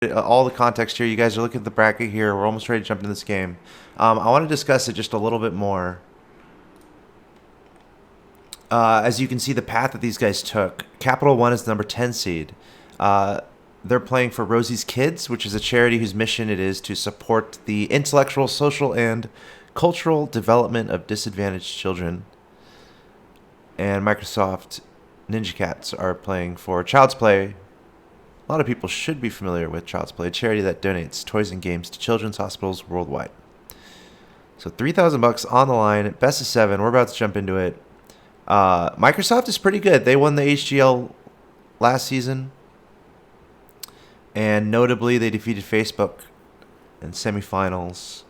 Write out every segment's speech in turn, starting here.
all the context here. You guys are looking at the bracket here. We're almost ready to jump into this game. I want to discuss it just a little bit more. As you can see, the path that these guys took. Capital One is the number 10 seed. They're playing for Rosie's Kids, which is a charity whose mission it is to support the intellectual, social, and cultural development of disadvantaged children. And Microsoft Ninja Cats are playing for Child's Play. A lot of people should be familiar with Child's Play, a charity that donates toys and games to children's hospitals worldwide. So $3,000 on the line, best of 7. We're about to jump into it. Microsoft is pretty good. They won the HGL last season, and notably they defeated Facebook in semifinals.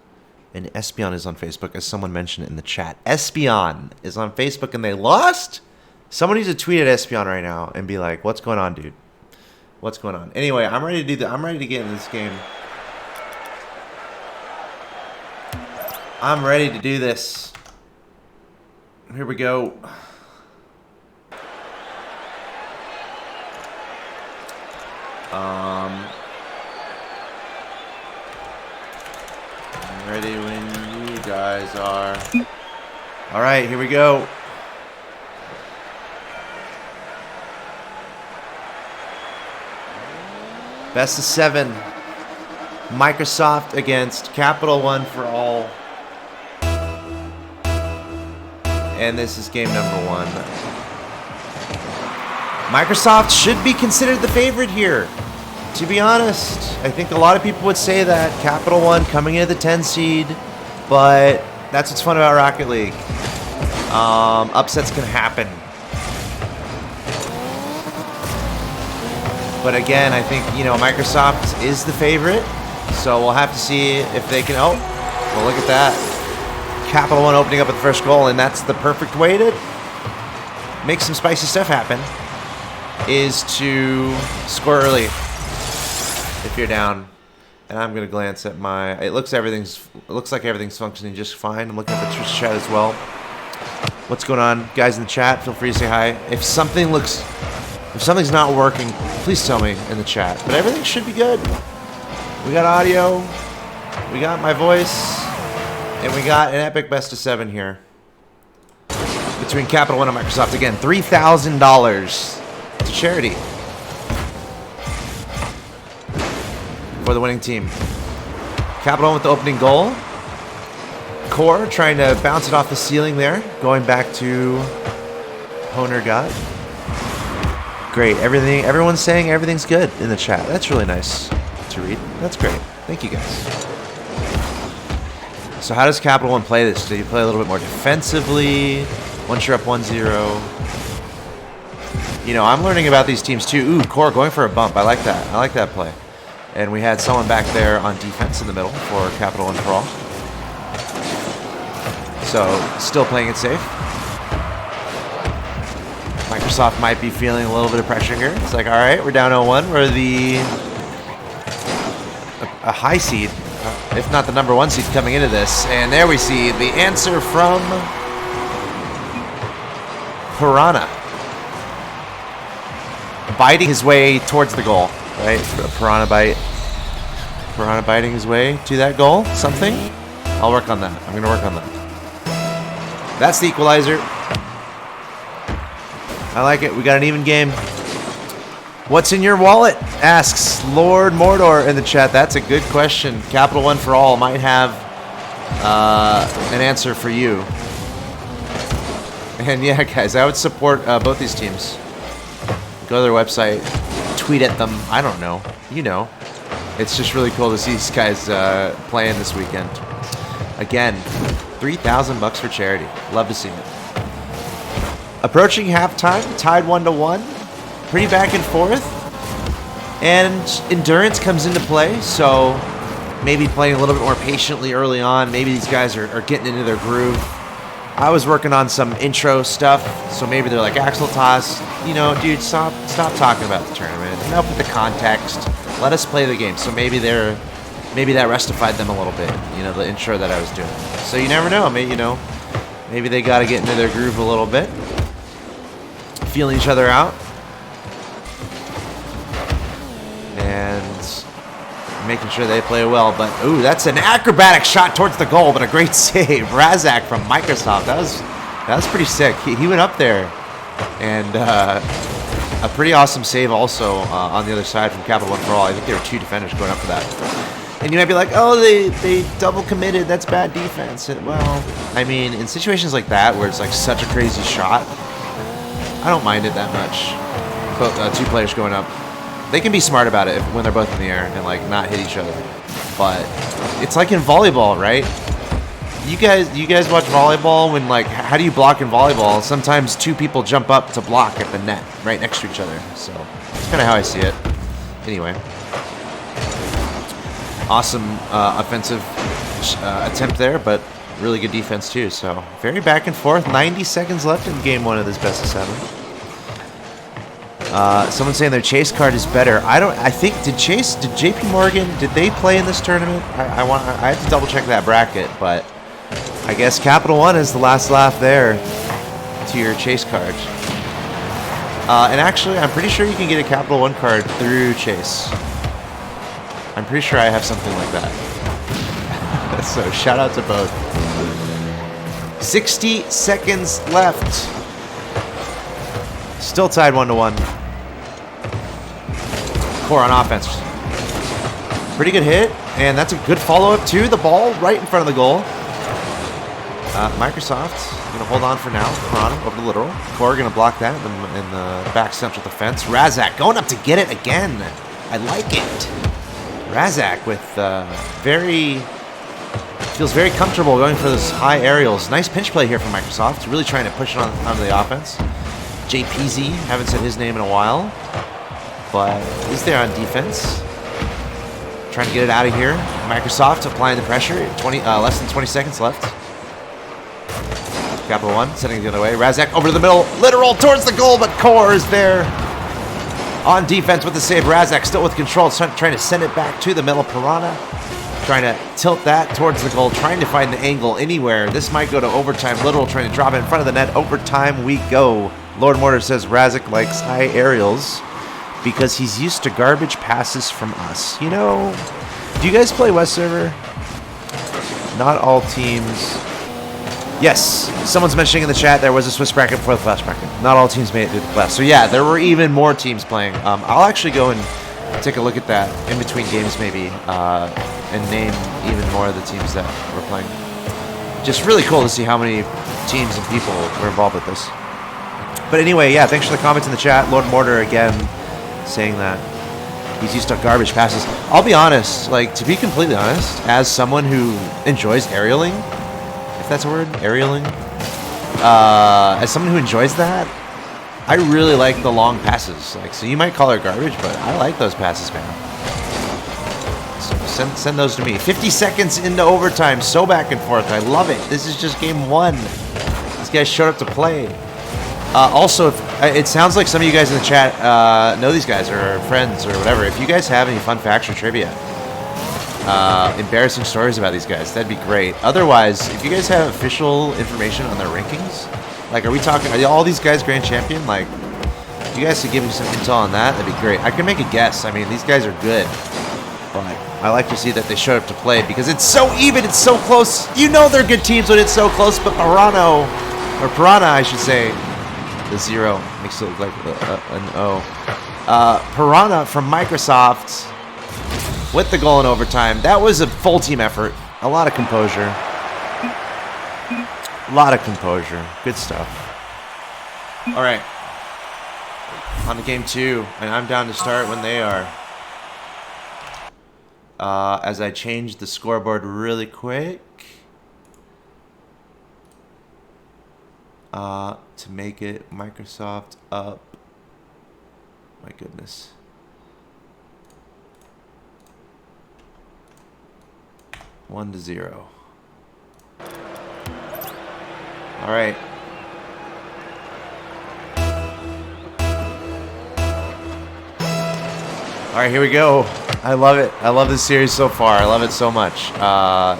And Espion is on Facebook, as someone mentioned it in the chat. Espion is on Facebook and they lost? Someone needs to tweet at Espion right now and be like, "What's going on, dude? What's going on?" Anyway, I'm ready to do that. I'm ready to get into this game. I'm ready to do this. Here we go. I'm ready when you guys are. All right, here we go. Best of 7. Microsoft against Capital One for all. And this is game number 1. Microsoft should be considered the favorite here. To be honest, I think a lot of people would say that. Capital One coming into the 10 seed, but that's what's fun about Rocket League. Upsets can happen. But again, I think, Microsoft is the favorite, so we'll have to see if they can. Oh, well, look at that. Capital One opening up with the first goal, and that's the perfect way to make some spicy stuff happen, is to score early if you're down. And I'm going to glance at my... It looks like everything's functioning just fine. I'm looking at the Twitch chat as well. What's going on? Guys in the chat, feel free to say hi. If something's not working, please tell me in the chat. But everything should be good. We got audio, we got my voice, and we got an epic best of 7 here between Capital One and Microsoft. Again, $3,000 to charity for the winning team. Capital One with the opening goal. Core trying to bounce it off the ceiling there, going back to Honer God. Great. Everyone's saying everything's good in the chat. That's really nice to read. That's great. Thank you, guys. So how does Capital One play this? Do you play a little bit more defensively once you're up 1-0? I'm learning about these teams too. Ooh, Core going for a bump. I like that. I like that play. And we had someone back there on defense in the middle for Capital One for all. So still playing it safe. Microsoft might be feeling a little bit of pressure here. It's like, all right, we're down 0-1. We're a high seed, if not the number 1 seed coming into this. And there we see the answer from Piranha. Biting his way towards the goal, right? A Piranha bite. Piranha biting his way to that goal. Something. I'll work on that. I'm going to work on that. That's the equalizer. I like it. We got an even game. What's in your wallet? Asks Lord Mordor in the chat. That's a good question. Capital One for all might have an answer for you. And yeah, guys, I would support both these teams. Go to their website, tweet at them. I don't know. It's just really cool to see these guys playing this weekend. Again, $3,000 for charity. Love to see it. Approaching halftime, tied 1-1. Pretty back and forth. And endurance comes into play, so maybe playing a little bit more patiently early on. Maybe these guys are getting into their groove. I was working on some intro stuff, so maybe they're like, Axel Toss, dude, stop talking about the tournament. Enough with the context. Let us play the game. So maybe that rustified them a little bit, the intro that I was doing. So you never know. Maybe they got to get into their groove a little bit. Feeling each other out. And making sure they play well. But, ooh, that's an acrobatic shot towards the goal, but a great save. Razak from Microsoft. That was pretty sick. He went up there, and a pretty awesome save also on the other side from Capital One for All. I think there were 2 defenders going up for that. And you might be like, oh, they double committed. That's bad defense. Well, I mean, in situations like that where it's like such a crazy shot, I don't mind it that much. But 2 players going up, they can be smart about it when they're both in the air and like not hit each other. But it's like in volleyball, right? You guys watch volleyball when like, how do you block in volleyball? Sometimes 2 people jump up to block at the net right next to each other. So that's kind of how I see it. Anyway. Awesome offensive attempt there, but really good defense too. So very back and forth. 90 seconds left in game 1 of this best of 7. Someone's saying their chase card is better. I think did JP Morgan, did they play in this tournament? I have to double check that bracket, but I guess Capital One is the last laugh there to your chase card. And actually, I'm pretty sure you can get a Capital One card through Chase. I'm pretty sure I have something like that. So shout out to both. 60 seconds left. Still tied 1-1. Core on offense. Pretty good hit, and that's a good follow-up to the ball right in front of the goal. Microsoft going to hold on for now. Piranha over the literal. Core going to block that in the back central defense. Razak going up to get it again. I like it. Razak with feels very comfortable going for those high aerials. Nice pinch play here from Microsoft. Really trying to push it onto the offense. JPZ, haven't said his name in a while, but he's there on defense. Trying to get it out of here. Microsoft applying the pressure. Less than 20 seconds left. Capital One sending it the other way. Razak over to the middle. Literal towards the goal, but Core is there. On defense with the save. Razak still with control, trying to send it back to the middle. Piranha trying to tilt that towards the goal, trying to find the angle anywhere. This might go to overtime. Literal trying to drop it in front of the net. Overtime we go. Lord Mortar says Razak likes high aerials because he's used to garbage passes from us. You know, do you guys play West Server? Not all teams. Yes, someone's mentioning in the chat there was a Swiss bracket before the Flash bracket. Not all teams made it through the Flash. So yeah, there were even more teams playing. I'll actually go and take a look at that in between games maybe and name even more of the teams that were playing. Just really cool to see how many teams and people were involved with this. But anyway, yeah, thanks for the comments in the chat. Lord Mortar again saying that he's used to garbage passes. I'll be honest, like to be completely honest, as someone who enjoys aerialing, if that's a word, aerialing, as someone who enjoys that, I really like the long passes. Like, so you might call it garbage, but I like those passes, man. So send those to me. 50 seconds into overtime, so back and forth. I love it. This is just game 1. These guys showed up to play. Also, it sounds like some of you guys in the chat know these guys or are friends or whatever. If you guys have any fun facts or trivia, embarrassing stories about these guys, that'd be great. Otherwise, if you guys have official information on their rankings, like are all these guys grand champion? Like, if you guys could give me some intel on that, that'd be great. I can make a guess. I mean, these guys are good, but I like to see that they showed up to play because it's so even, it's so close. You know they're good teams when it's so close, but Piranha, I should say, the 0 makes it look like an O. Piranha from Microsoft with the goal in overtime. That was a full team effort. A lot of composure. A lot of composure. Good stuff. All right. On to game 2, and I'm down to start when they are. As I change the scoreboard really quick. To make it Microsoft up. My goodness. One to 0. All right. All right, here we go. I love it. I love this series so far. I love it so much.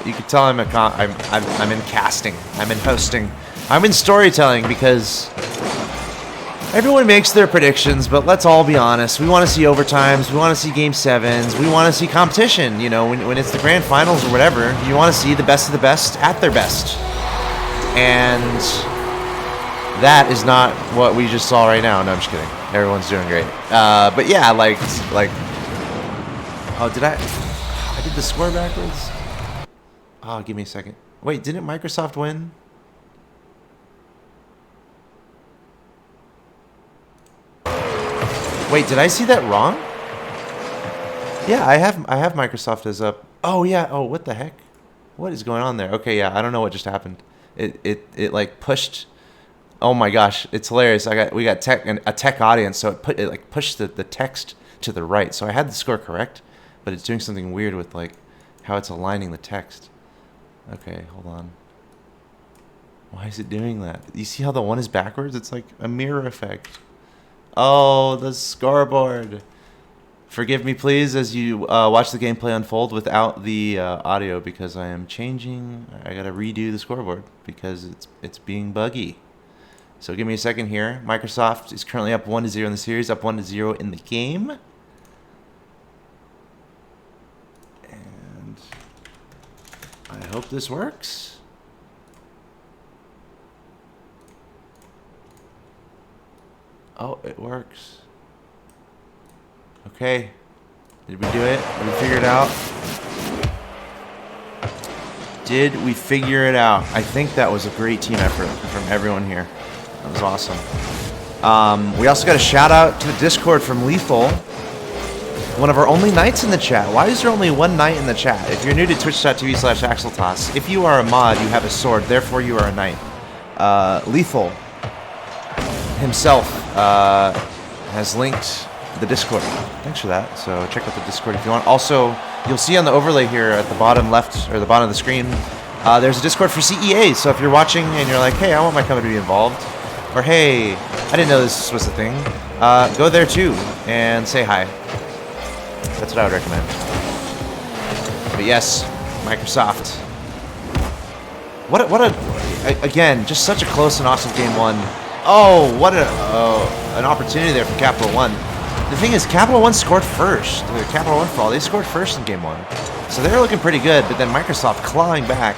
You can tell I'm in casting. I'm in hosting. I'm in storytelling because Everyone makes their predictions, but let's all be honest. We want to see overtimes. We want to see game 7s. We want to see competition. You know, when it's the grand finals or whatever, you want to see the best of the best at their best. And that is not what we just saw right now. No, I'm just kidding. Everyone's doing great. But yeah, like, oh, I did the score backwards? Oh, give me a second. Wait, didn't Microsoft win? Wait, did I see that wrong? Yeah, I have Microsoft as up. Oh yeah. Oh, what the heck? What is going on there? Okay, yeah, I don't know what just happened. It like pushed. Oh my gosh, it's hilarious. We got a tech audience, so it like pushed the text to the right. So I had the score correct, but it's doing something weird with like how it's aligning the text. Okay, hold on. Why is it doing that? You see how the one is backwards? It's like a mirror effect. Oh, the scoreboard. Forgive me, please, as you watch the gameplay unfold without the audio, because I am changing. I gotta redo the scoreboard because it's being buggy. So give me a second here. Microsoft is currently up 1-0 in the series, up 1-0 in the game. And I hope this works. Oh, it works. Okay. Did we do it? Did we figure it out? Did we figure it out? I think that was a great team effort from everyone here. That was awesome. We also got a shout out to the Discord from Lethal, one of our only knights in the chat. Why is there only one knight in the chat? If you're new to twitch.tv/AxelToss, if you are a mod, you have a sword, therefore you are a knight. Lethal himself has linked the Discord. Thanks for that. So check out the Discord if you want. Also, you'll see on the overlay here at the bottom left or the bottom of the screen, there's a Discord for CEA. So if you're watching and you're like, hey, I want my company to be involved, or hey, I didn't know this was a thing, go there too and say hi. That's what I would recommend. But yes, Microsoft. Again, just such a close and awesome game 1. Oh, what an opportunity there for Capital One. The thing is, Capital One scored first. The Capital One fall, they scored first in game 1. So they're looking pretty good, but then Microsoft clawing back,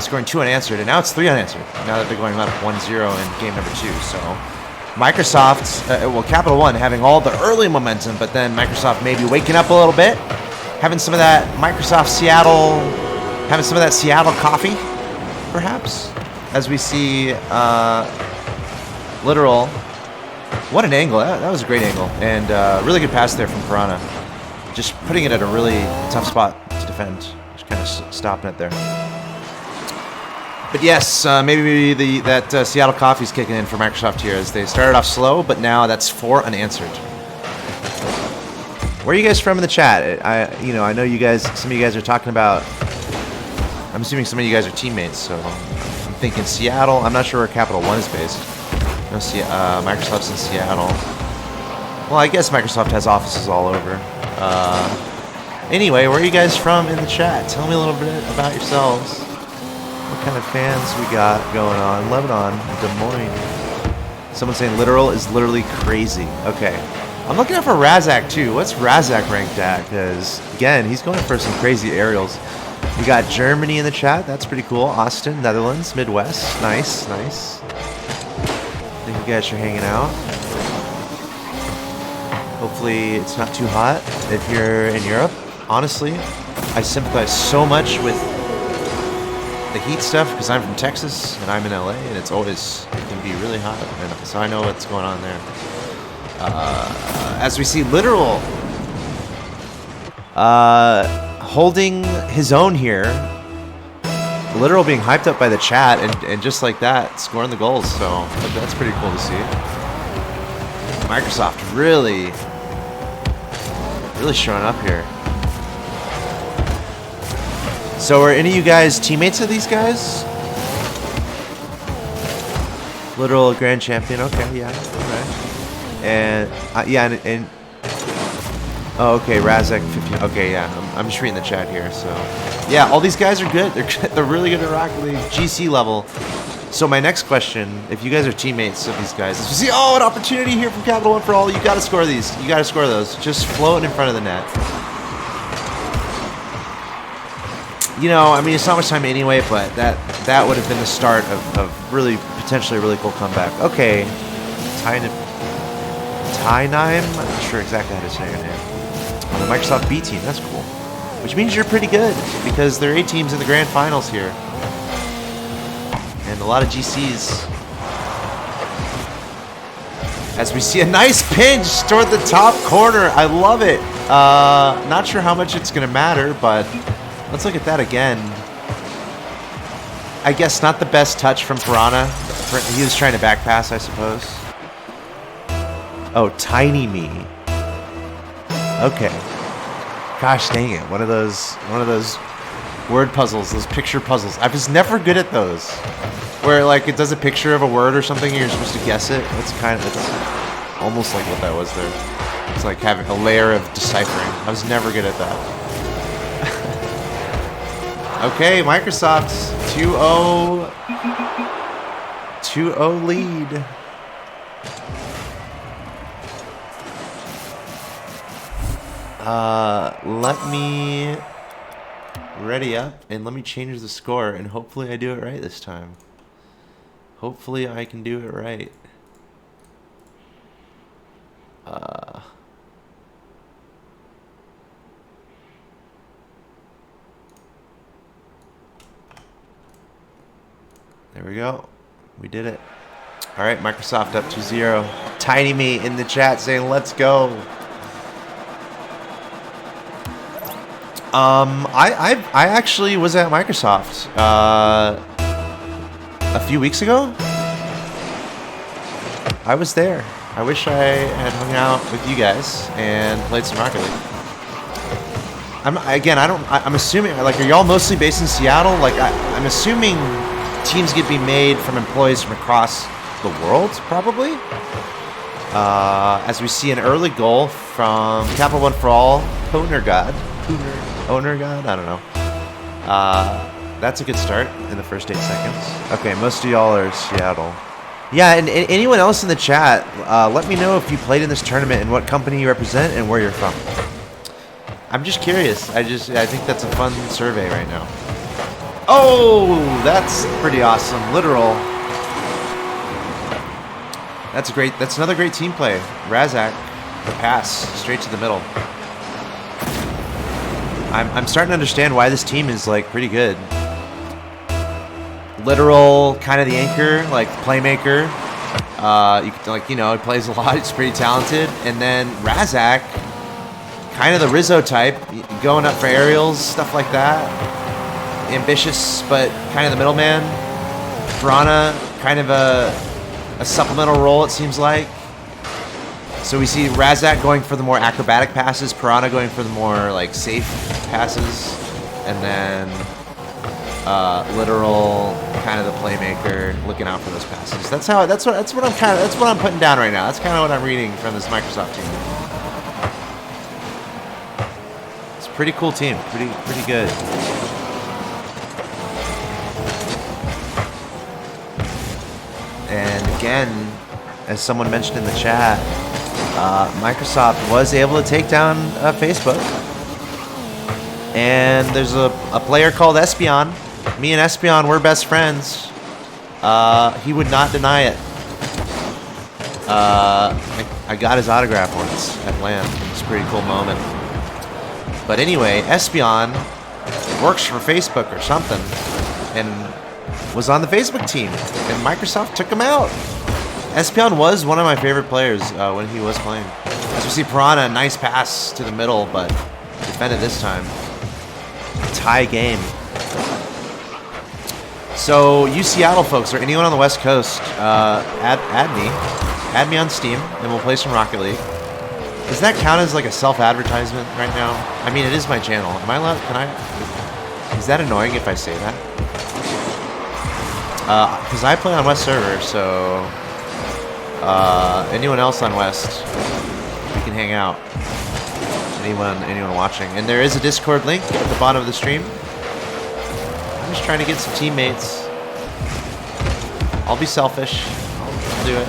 scoring 2 unanswered, and now it's 3 unanswered. Now that they're going up 1-0 in game number 2. So Microsoft, Capital One having all the early momentum, but then Microsoft maybe waking up a little bit, having some of that Seattle coffee, perhaps, as we see Literal. What an angle. That was a great angle. And really good pass there from Piranha. Just putting it at a really tough spot to defend. Just kind of stopping it there. But yes, maybe that Seattle coffee's kicking in for Microsoft here as they started off slow, but now that's 4 unanswered. Where are you guys from in the chat? I know you guys, some of you guys are talking about, I'm assuming some of you guys are teammates, so I'm thinking Seattle. I'm not sure where Capital One is based. No, Microsoft's in Seattle. Well, I guess Microsoft has offices all over. Anyway, where are you guys from in the chat? Tell me a little bit about yourselves. What kind of fans we got going on? Lebanon, Des Moines. Someone saying literal is literally crazy. Okay. I'm looking out for Razak too. What's Razak ranked at? Because, again, he's going for some crazy aerials. We got Germany in the chat. That's pretty cool. Austin, Netherlands, Midwest. Nice, nice. Thank you guys for hanging out. Hopefully it's not too hot if you're in Europe. Honestly, I sympathize so much with the heat stuff because I'm from Texas and I'm in LA and it can be really hot, and so I know what's going on there. As we see Literal holding his own here. Literal being hyped up by the chat and just like that, scoring the goals. So that's pretty cool to see. Microsoft really showing up here. So are any of you guys teammates of these guys? Literal grand champion. Okay, yeah. Alright. And and oh, okay, Razak 15. Okay, yeah. I'm just reading the chat here. So yeah, all these guys are good. They're really good at Rocket League, GC level. So my next question, if you guys are teammates of these guys, is you see, oh, an opportunity here from Capital One for All. You got to score these. You got to score those. Just floating in front of the net. You know, I mean, it's not much time anyway, but that would have been the start of really potentially a really cool comeback. Okay, Tainime, I'm not sure exactly how to say your name. On the Microsoft B team, that's cool. Which means you're pretty good because there are 8 teams in the Grand Finals here, and a lot of GCs. As we see a nice pinch toward the top corner, I love it. Not sure how much it's gonna matter, but. Let's look at that again. I guess not the best touch from Piranha. He was trying to back pass, I suppose. Oh, Tiny Me. Okay. Gosh dang it. One of those word puzzles, those picture puzzles. I was never good at those. Where like it does a picture of a word or something and you're supposed to guess it. It's almost like what that was there. It's like having a layer of deciphering. I was never good at that. Okay, Microsoft's 2-0 lead. Let me ready up and let me change the score and hopefully I do it right this time. Hopefully I can do it right. There we go. We did it. All right, Microsoft up 2-0. Tiny Me in the chat saying, let's go. I actually was at Microsoft a few weeks ago. I was there. I wish I had hung out with you guys and played some Rocket League. I'm assuming, like, are y'all mostly based in Seattle? Like, I'm assuming teams get to be made from employees from across the world, probably. As we see an early goal from Capital One for All, Owner God, I don't know. That's a good start in the first 8 seconds. Okay, most of y'all are Seattle. Yeah, and anyone else in the chat, let me know if you played in this tournament and what company you represent and where you're from. I'm just curious. I think that's a fun survey right now. Oh, that's pretty awesome. Literal. That's great. That's another great team play. Razak, the pass straight to the middle. I'm starting to understand why this team is like pretty good. Literal, kind of the anchor, like playmaker. He plays a lot. He's pretty talented. And then Razak, kind of the Rizzo type, going up for aerials, stuff like that. Ambitious, but kind of the middleman. Piranha, kind of a supplemental role, it seems like. So we see Razak going for the more acrobatic passes, Piranha going for the more like safe passes, and then Literal, kind of the playmaker, looking out for those passes. That's what I'm putting down right now. That's kind of what I'm reading from this Microsoft team. It's a pretty cool team, pretty good. And again, as someone mentioned in the chat, Microsoft was able to take down Facebook. And there's a player called Espion. Me and Espion, we're best friends. He would not deny it. I got his autograph once at LAN. It's a pretty cool moment. But anyway, Espion works for Facebook or something. And was on the Facebook team, and Microsoft took him out. Espion was one of my favorite players when he was playing. As we see Piranha, nice pass to the middle, but defended this time. Tie game. So, you Seattle folks, or anyone on the West Coast, add me on Steam, and we'll play some Rocket League. Does that count as like a self-advertisement right now? I mean, it is my channel. Am I allowed? Is that annoying if I say that? Because I play on West server, so anyone else on West, we can hang out. Anyone watching. And there is a Discord link at the bottom of the stream. I'm just trying to get some teammates. I'll be selfish. I'll do it.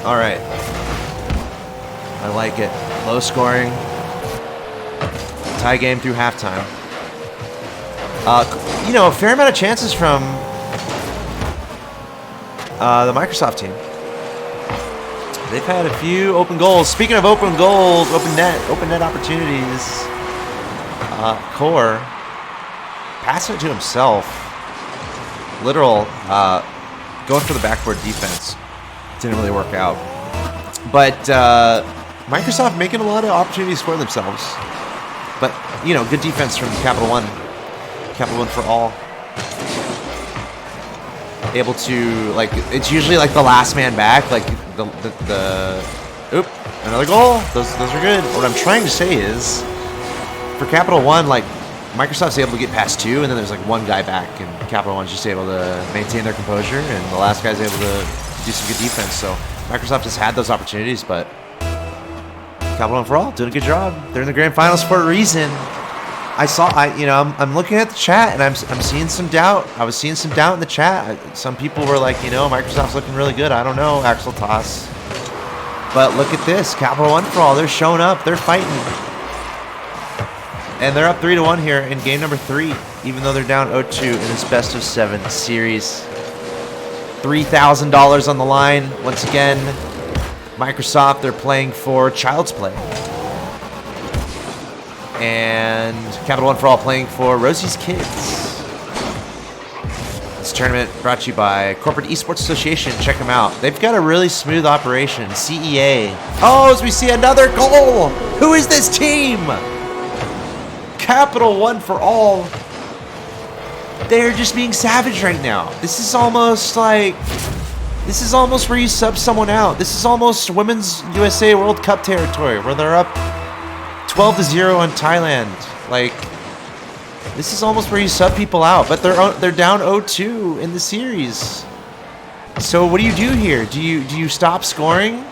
All right. I like it. Low scoring. Tie game through halftime. You know, a fair amount of chances from the Microsoft team. They've had a few open goals. Speaking of open goals, open net opportunities. Core passing it to himself. Literal going for the backboard defense. Didn't really work out. But Microsoft making a lot of opportunities for themselves. But, you know, good defense from Capital One. Capital One for all. Able to, like, it's usually like the last man back. Like, oop, another goal. Those are good. What I'm trying to say is, for Capital One, like, Microsoft's able to get past two, and then there's like one guy back, and Capital One's just able to maintain their composure, and the last guy's able to do some good defense. So Microsoft has had those opportunities, but Capital One for all doing a good job. They're in the Grand Finals for a reason. I'm looking at the chat, and I'm seeing some doubt. I was seeing some doubt in the chat. Some people were like, you know, Microsoft's looking really good. I don't know, Axel Toss. But look at this, Capital One for all. They're showing up. They're fighting. And they're up 3-1 here in game number 3, even though they're down 0-2 in this best of 7 series. $3,000 on the line. Once again, Microsoft, they're playing for Child's Play. And Capital One for all playing for Rosie's Kids. This tournament brought to you by Corporate Esports Association. Check them out. They've got a really smooth operation. CEA. Oh, as we see another goal. Who is this team? Capital One for all. They're just being savage right now. This is almost like, this is almost where you sub someone out. This is almost Women's USA World Cup territory, where they're up 12-0 on Thailand. Like, this is almost where you sub people out. But they're down 0-2 in the series. So what do you do here? Do you stop scoring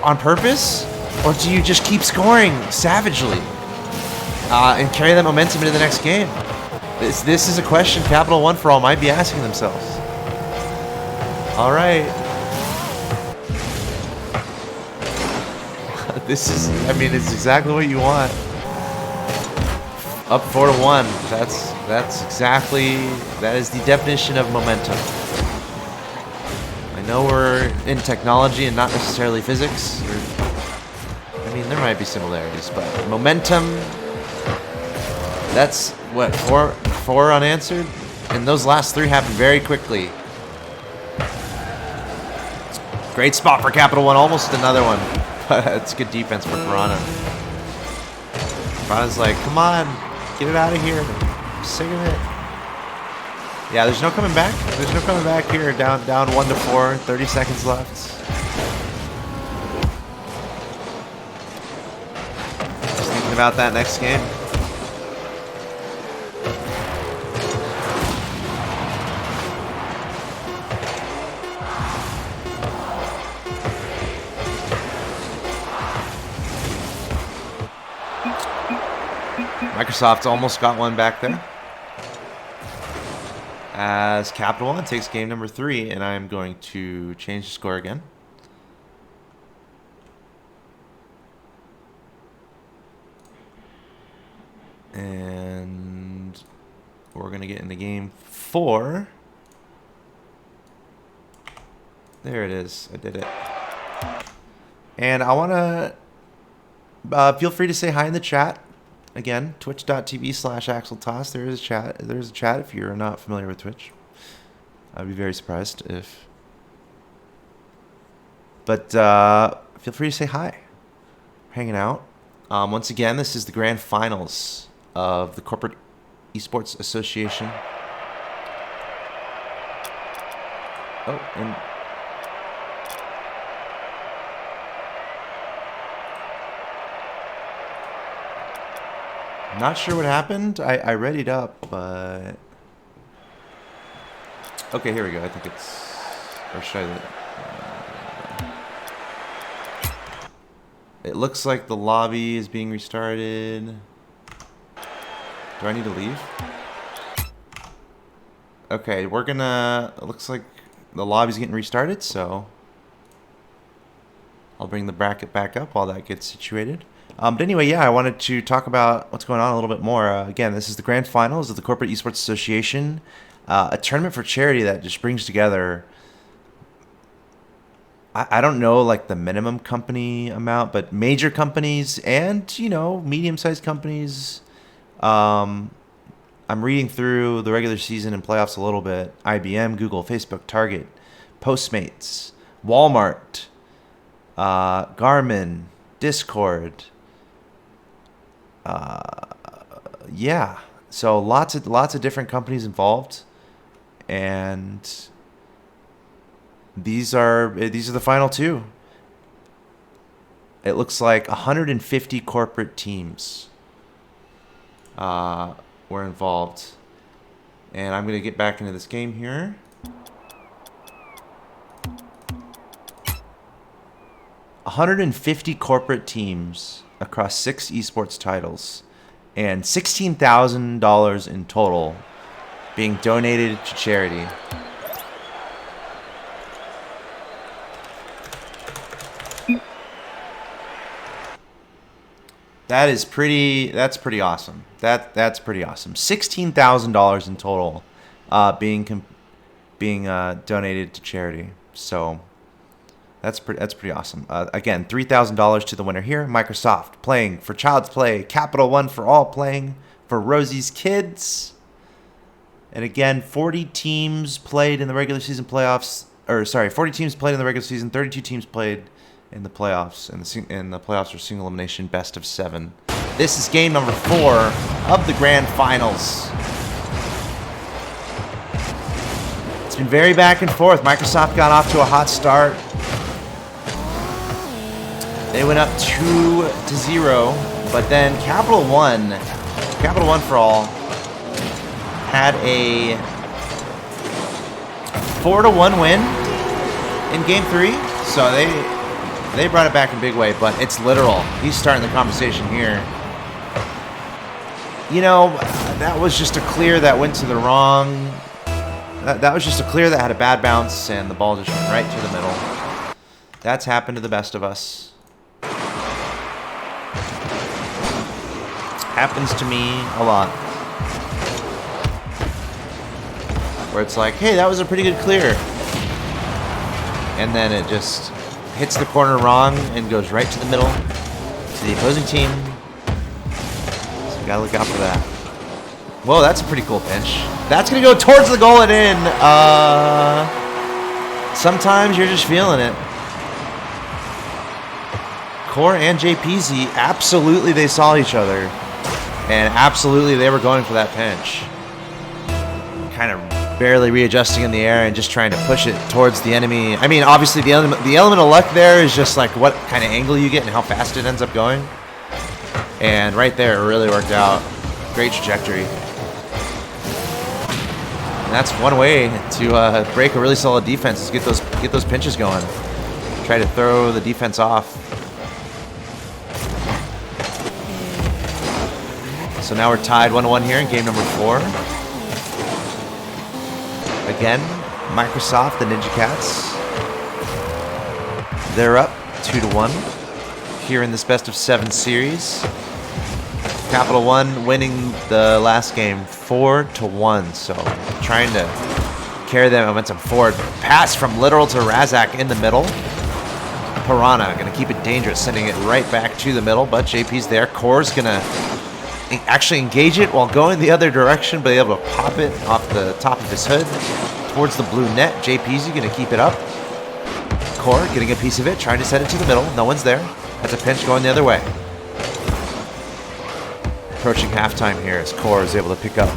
on purpose, or do you just keep scoring savagely? And carry that momentum into the next game? This is a question Capital One for all might be asking themselves. All right. This is, I mean, it's exactly what you want. Up 4-1. That's exactly, that is the definition of momentum. I know we're in technology and not necessarily physics. I mean, there might be similarities, but momentum. That's what, four unanswered, and those last 3 happened very quickly. Great spot for Capital One, almost another one. It's good defense for Piranha. Piranha's like, come on, get it out of here. I'm sick of it. Yeah, there's no coming back. There's no coming back here. Down 1-4, 30 seconds left. Just thinking about that next game. Microsoft almost got one back there. As Capital One takes game number 3, and I'm going to change the score again. And we're going to get into game 4. There it is. I did it. And I want to feel free to say hi in the chat. Again, twitch.tv/AxelToss. There is a chat. There's a chat if you're not familiar with Twitch. I'd be very surprised if. But feel free to say hi. Hanging out. Once again, this is the Grand Finals of the Corporate Esports Association. Oh, and not sure what happened. I readied up, but okay, here we go. I think it's, or should I? It looks like the lobby is being restarted. Do I need to leave? Okay, we're gonna... It looks like the lobby's getting restarted, so... I'll bring the bracket back up while that gets situated. But anyway, yeah, I wanted to talk about what's going on a little bit more. Again, this is the Grand Finals of the Corporate Esports Association. A tournament for charity that just brings together... I don't know, like, the minimum company amount, but major companies and, you know, medium-sized companies... I'm reading through the regular season and playoffs a little bit. IBM, Google, Facebook, Target, Postmates, Walmart, Garmin, Discord. Yeah, so lots of different companies involved, and these are the final two. It looks like 150 corporate teams were involved. And I'm going to get back into this game here. $150 corporate teams across 6 esports titles and $16,000 in total being donated to charity. That's pretty awesome. That's pretty awesome. $16,000 in total being donated to charity. So that's pretty awesome. Again, $3,000 to the winner here. Microsoft playing for Child's Play. Capital One for All playing for Rosie's Kids. And again, 40 teams played in the regular season playoffs. 40 teams played in the regular season. 32 teams played in the playoffs, and the playoffs are single elimination, best of 7. This is game number 4 of the Grand Finals. It's been very back and forth. Microsoft got off to a hot start. They went up 2-0, but then Capital One for All, had a 4-1 win in game 3, so they brought it back in a big way, but it's literal. He's starting the conversation here. You know, that was just a clear that went to the wrong... That was just a clear that had a bad bounce, and the ball just went right to the middle. That's happened to the best of us. Happens to me a lot. Where it's like, hey, that was a pretty good clear. And then it just... hits the corner wrong and goes right to the middle to the opposing team. So we gotta look out for that. Whoa, that's a pretty cool pinch. That's gonna go towards the goal and in. Sometimes you're just feeling it. Core and JPZ, absolutely they saw each other. And absolutely they were going for that pinch. Kind of barely readjusting in the air and just trying to push it towards the enemy. I mean, obviously the element of luck there is just like what kind of angle you get and how fast it ends up going. And right there, it really worked out. Great trajectory. And that's one way to break a really solid defense, is get those pinches going. Try to throw the defense off. So now we're tied 1-1 here in game number 4. Again, Microsoft, the Ninja Cats. They're up 2-1 here in this best of 7 series. Capital One winning the last game 4-1. So trying to carry that momentum forward. Pass from Literal to Razak in the middle. Piranha going to keep it dangerous, sending it right back to the middle, but JP's there. Core's going to actually engage it while going the other direction, but able to pop it off the top of his hood towards the blue net. JP's going to keep it up. Core getting a piece of it, trying to set it to the middle. No one's there. That's a pinch going the other way. Approaching halftime here as Core is able to pick up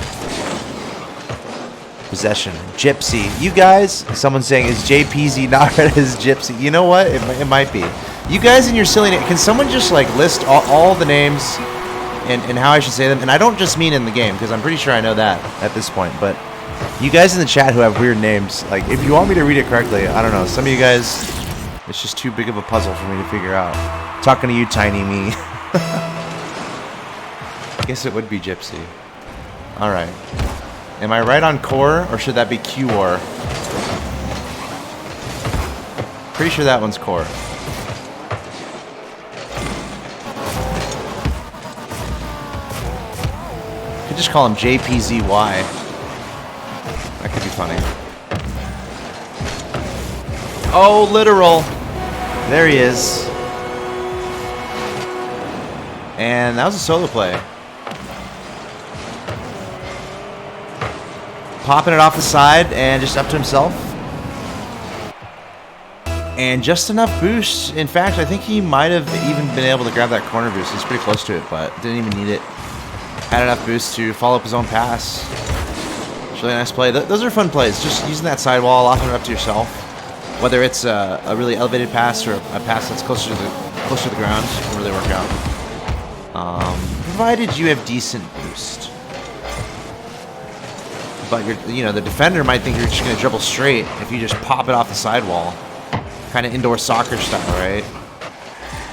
possession. Gypsy. You guys, someone's saying, is JPZ not read as Gypsy? You know what? It might be. You guys in your silly name, can someone just like list all the names and how I should say them? And I don't just mean in the game, because I'm pretty sure I know that at this point, but you guys in the chat who have weird names, like, if you want me to read it correctly, I don't know. Some of you guys, it's just too big of a puzzle for me to figure out. Talking to you, tiny me. I guess it would be Gypsy. All right. Am I right on core, or should that be Q-Or? Pretty sure that one's core. Could just call him JPZY. That could be funny. Oh, literal. There he is. And that was a solo play. Popping it off the side and just up to himself. And just enough boost. In fact, I think he might have even been able to grab that corner boost. He's pretty close to it, but didn't even need it. Had enough boost to follow up his own pass. It's really nice play. Those are fun plays. Just using that sidewall, offering it up to yourself. Whether it's a really elevated pass or a pass that's closer to the ground, can really work out. Provided you have decent boost. But the defender might think you're just going to dribble straight if you just pop it off the sidewall. Kind of indoor soccer style, right?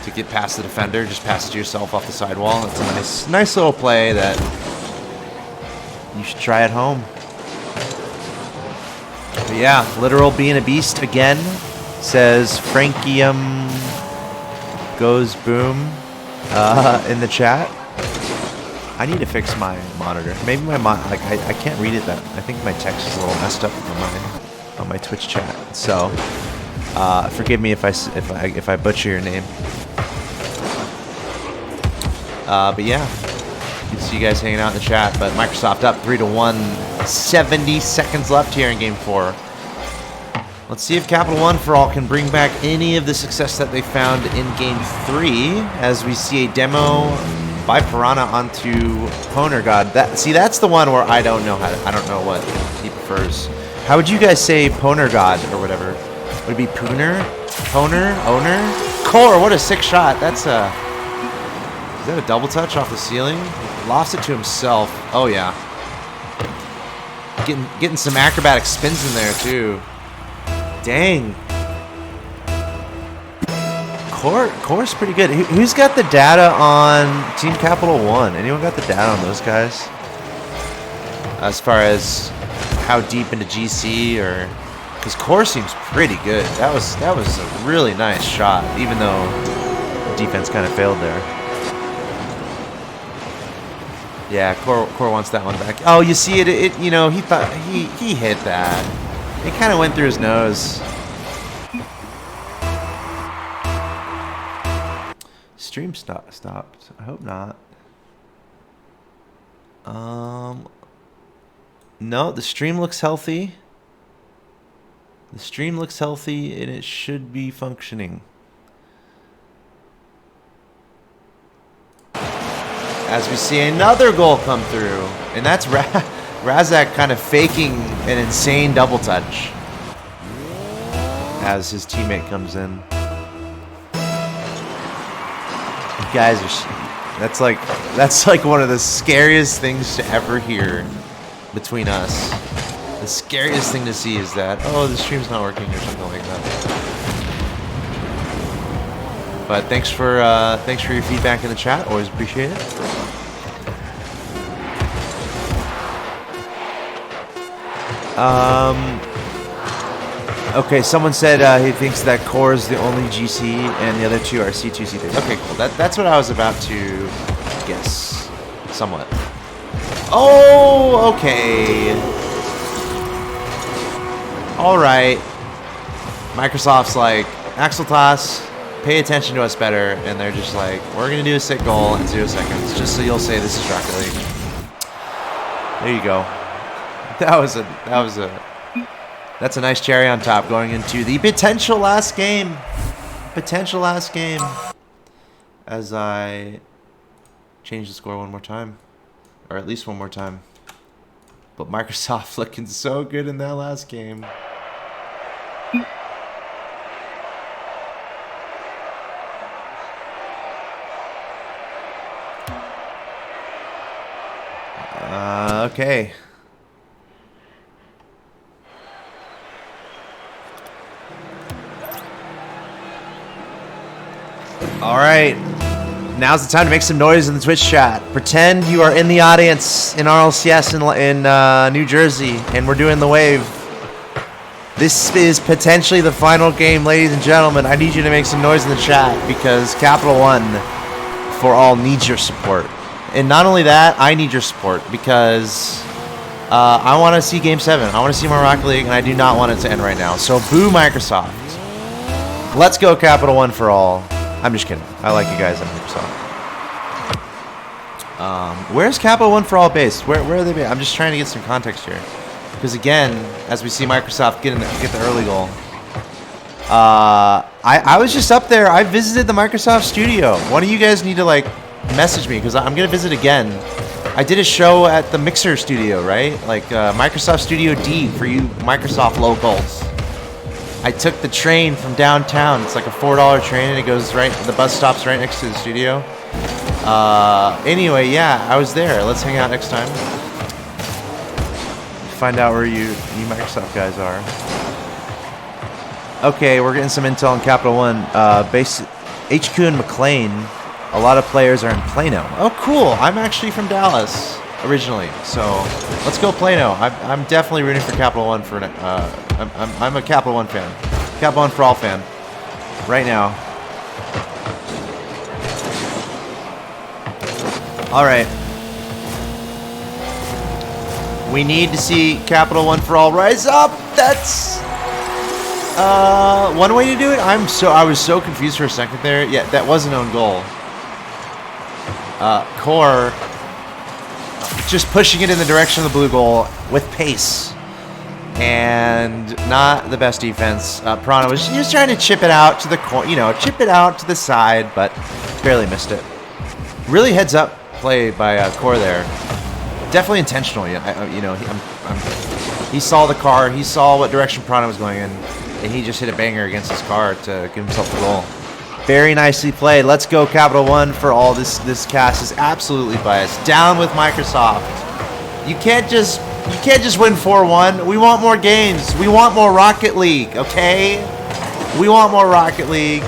To get past the defender, just pass it to yourself off the sidewall. It's a nice little play that you should try at home. But yeah, literal being a beast again, says Frankium goes boom in the chat. I need to fix my monitor. Maybe my I can't read it. I think my text is a little messed up on my Twitch chat. So forgive me if I butcher your name. But yeah, good to see you guys hanging out in the chat. But Microsoft up 3-1, 70 seconds left here in Game 4. Let's see if Capital One for All can bring back any of the success that they found in Game 3, as we see a demo by Piranha onto Poner God. That's the one where I don't know what he prefers. How would you guys say Poner God or whatever? Would it be Pooner? Poner? Owner? Core, what a sick shot. Is that a double touch off the ceiling? Lost it to himself. Oh yeah. Getting some acrobatic spins in there too. Dang. Core's pretty good. Who's got the data on Team Capital One? Anyone got the data on those guys? As far as how deep into GC or... Because Core seems pretty good. That was a really nice shot, even though the defense kind of failed there. Yeah, Core wants that one back. Oh, you see it? He thought he hit that. It kind of went through his nose. Stream stopped. I hope not. No, the stream looks healthy. The stream looks healthy, and it should be functioning. As we see another goal come through, and that's Razak kind of faking an insane double touch as his teammate comes in. You guys are... That's like one of the scariest things to ever hear between us. The scariest thing to see is that, oh, the stream's not working or something like that. But thanks for your feedback in the chat. Always appreciate it. Okay, someone said he thinks that Core is the only GC and the other two are C2, C3. Okay, cool. That's what I was about to guess. Somewhat. Oh, okay. Alright. Microsoft's like, Axel Toss, pay attention to us better. And they're just like, we're going to do a sick goal in 0 seconds. Just so you'll say this is Rocket League. There you go. That's a nice cherry on top going into the potential last game. As I change the score one more time. Or at least one more time. But Microsoft looking so good in that last game. Okay. All right. Now's the time to make some noise in the Twitch chat. Pretend you are in the audience in RLCS in New Jersey, and we're doing the wave. This is potentially the final game, ladies and gentlemen. I need you to make some noise in the chat because Capital One for All needs your support. And not only that, I need your support because I want to see Game 7. I want to see more Rocket League, and I do not want it to end right now. So boo Microsoft. Let's go Capital One for All. I'm just kidding. I like you guys. I'm Microsoft. Where's Capital One for All based? Where are they based? I'm just trying to get some context here. Because again, as we see Microsoft get the early goal. I was just up there. I visited the Microsoft studio. One of you guys need to like message me because I'm going to visit again. I did a show at the Mixer studio, right? Like Microsoft Studio D for you Microsoft locals. I took the train from downtown. It's like a $4 train, and it goes right. The bus stops right next to the studio. Anyway, yeah, I was there. Let's hang out next time. Find out where you Microsoft guys are. Okay, we're getting some intel on Capital One. Base HQ in McLean. A lot of players are in Plano. Oh, cool. I'm actually from Dallas originally, so let's go Plano. I'm definitely rooting for Capital One for. I'm a Capital One fan. Capital One for All fan. Right now. All right. We need to see Capital One for All rise up. That's one way to do it. I was so confused for a second there. Yeah, that was an own goal. Core just pushing it in the direction of the blue goal with pace. And not the best defense. Piranha was just trying to chip it out to the chip it out to the side, but barely missed it. Really heads up play by Core there. Definitely intentional. He saw the car. He saw what direction Piranha was going in, and he just hit a banger against his car to give himself the goal. Very nicely played. Let's go Capital One for All. This cast is absolutely biased. Down with Microsoft. You can't just win 4-1. We want more games. We want more Rocket League, okay? We want more Rocket League.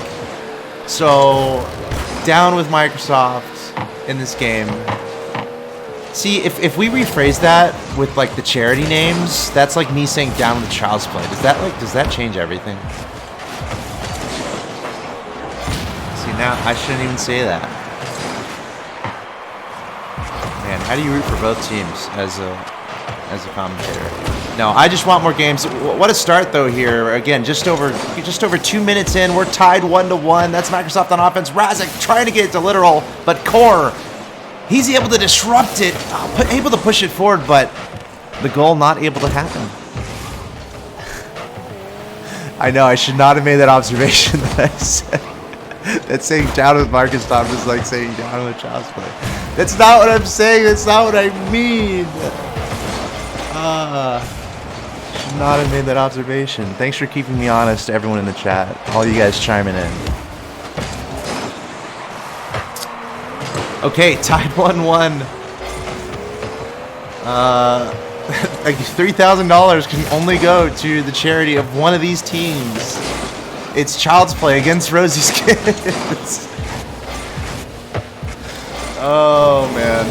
So, down with Microsoft in this game. See, if we rephrase that with like the charity names, that's like me saying down with Child's Play. Does that change everything? See, now I shouldn't even say that. Man, how do you root for both teams as a commentator? No, I just want more games. What a start though here. Again, just over 2 minutes in, we're tied 1-1. That's Microsoft on offense. Razak trying to get it to literal, but Core, he's able to disrupt it, able to push it forward, but the goal not able to happen. I know, I should not have made that observation that I said. That saying down with Microsoft is like saying down with Child's Play. That's not what I'm saying. That's not what I mean. Should not have made that observation. Thanks for keeping me honest, everyone in the chat. All you guys chiming in. Okay, tied 1-1. Like $3,000 can only go to the charity of one of these teams. It's Child's Play against Rosie's Kids. Oh man.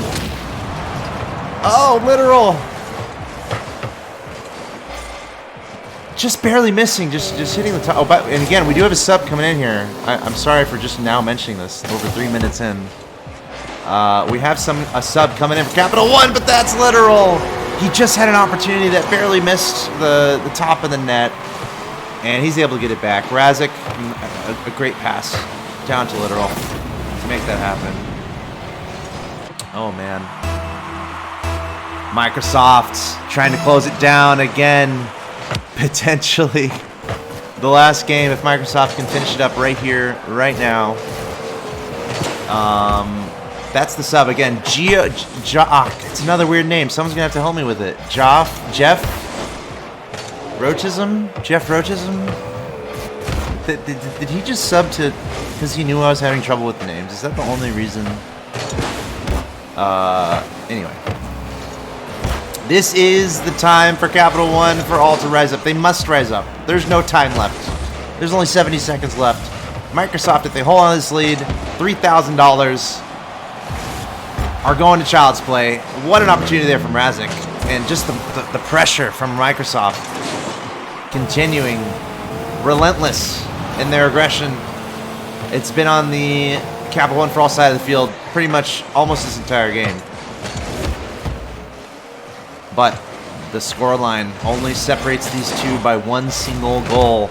Oh, literal. Just barely missing, just hitting the top. Oh, but and again, we do have a sub coming in here. I'm sorry for just now mentioning this. Over 3 minutes in. We have a sub coming in for Capital One, but that's literal. He just had an opportunity that barely missed the top of the net, and he's able to get it back. Razak, a great pass down to literal to make that happen. Oh man, Microsoft trying to close it down again. Potentially the last game if Microsoft can finish it up right here, right now. That's the sub again. It's another weird name. Someone's gonna have to help me with it. Jeff Roachism? Jeff Roachism? Did he just sub to because he knew I was having trouble with the names? Is that the only reason? Anyway. This is the time for Capital One for All to rise up. They must rise up. There's no time left. There's only 70 seconds left. Microsoft, if they hold on this lead, $3,000 are going to Child's Play. What an opportunity there from Razik. And just the pressure from Microsoft continuing relentless in their aggression. It's been on the Capital One for All side of the field pretty much almost this entire game. But the scoreline only separates these two by one single goal.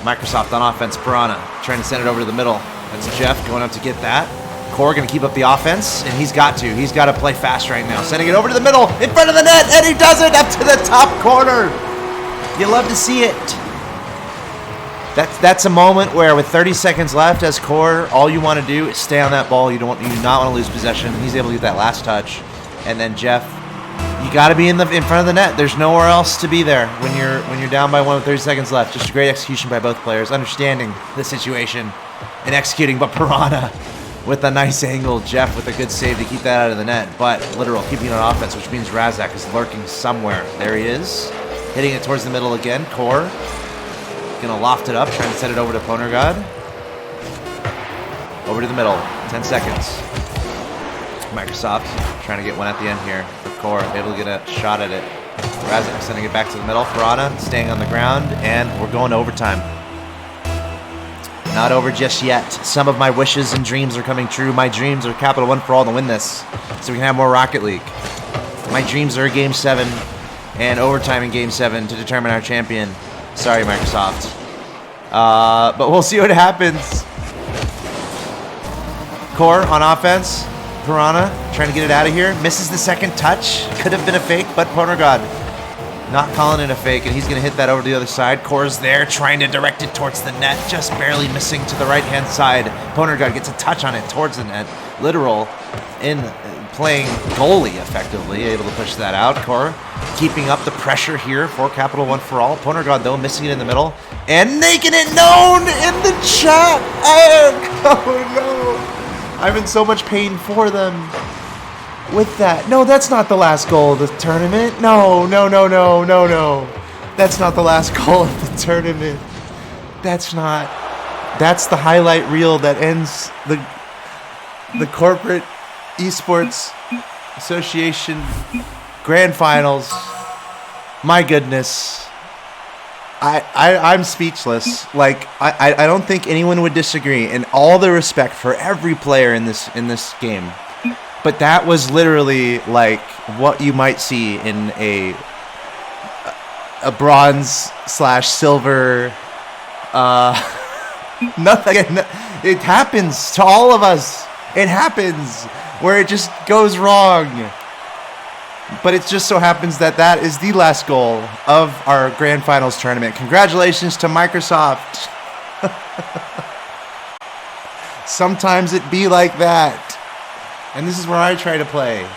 Microsoft on offense, Piranha trying to send it over to the middle. That's Jeff going up to get that. Core going to keep up the offense, and he's got to play fast right now. Sending it over to the middle, in front of the net, and he does it up to the top corner. You love to see it. That's a moment where with 30 seconds left as Core, all you want to do is stay on that ball. You do not want to lose possession. He's able to get that last touch. And then Jeff, you got to be in front of the net. There's nowhere else to be there when you're down by one with 30 seconds left. Just a great execution by both players, understanding the situation and executing. But Piranha with a nice angle, Jeff with a good save to keep that out of the net. But literal keeping it on offense, which means Razak is lurking somewhere. There he is, hitting it towards the middle again. Core gonna loft it up, trying to set it over to Ponergod. Over to the middle, 10 seconds. Microsoft trying to get one at the end here. The Core able to get a shot at it. Razak sending it back to the middle. Piranha staying on the ground, and we're going to overtime. Not over just yet. Some of my wishes and dreams are coming true. My dreams are Capital One for All to win this, so we can have more Rocket League. My dreams are Game 7 and overtime in Game 7 to determine our champion. Sorry, Microsoft. But we'll see what happens. Core on offense. Piranha trying to get it out of here. Misses the second touch. Could have been a fake, but Ponergod not calling it a fake, and he's going to hit that over to the other side. Core's there trying to direct it towards the net, just barely missing to the right-hand side. Ponergod gets a touch on it towards the net. Literal in playing goalie effectively, able to push that out. Core keeping up the pressure here for Capital One for All. Ponergod, though, missing it in the middle and making it known in the chat. Oh, no. I'm in so much pain for them with that. No, that's not the last goal of the tournament. No. That's not the last goal of the tournament. That's not. That's the highlight reel that ends the Corporate Esports Association Grand Finals. My goodness. I'm speechless. Like, I don't think anyone would disagree, and all the respect for every player in this game. But that was literally like what you might see in a bronze / silver. Nothing. It happens to all of us. It happens where it just goes wrong. But it just so happens that is the last goal of our Grand Finals tournament. Congratulations to Microsoft. Sometimes it be like that. And this is where I try to play.